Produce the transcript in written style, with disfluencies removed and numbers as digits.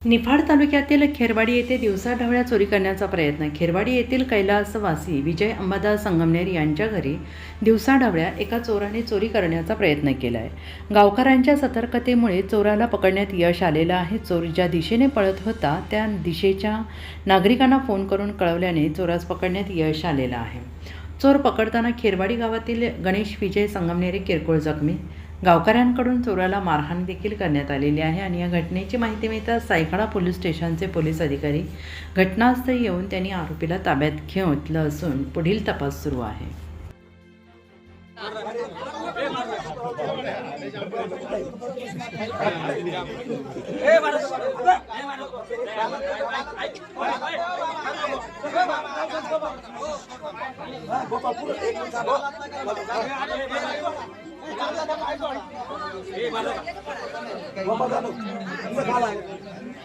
निफाड तालुक्यातील खेरवाडी येथे दिवसाढवळ्या चोरी करण्याचा प्रयत्न। खेरवाडी येथील कैलासवासी विजय अंबादास संगमनेर यांच्या घरी दिवसाढवळ्या एका चोराने चोरी करण्याचा प्रयत्न केला आहे। गावकऱ्यांच्या सतर्कतेमुळे चोराला पकडण्यात यश आलेलं आहे। चोर ज्या दिशेने पळत होता त्या दिशेच्या नागरिकांना फोन करून कळवल्याने चोरास पकडण्यात यश आलेलं आहे। चोर पकडताना खेरवाडी गावातील गणेश विजय संगमनेर किरकोळ जखमी। गावकऱ्यांकडून चोराला मारहाण देखील करण्यात आलेली आहे आणि या घटनेची माहिती मिळताच सायखाडा पोलीस स्टेशनचे पोलीस अधिकारी घटनास्थळी येऊन त्यांनी आरोपीला ताब्यात घेतलं असून पुढील तपास सुरू आहे।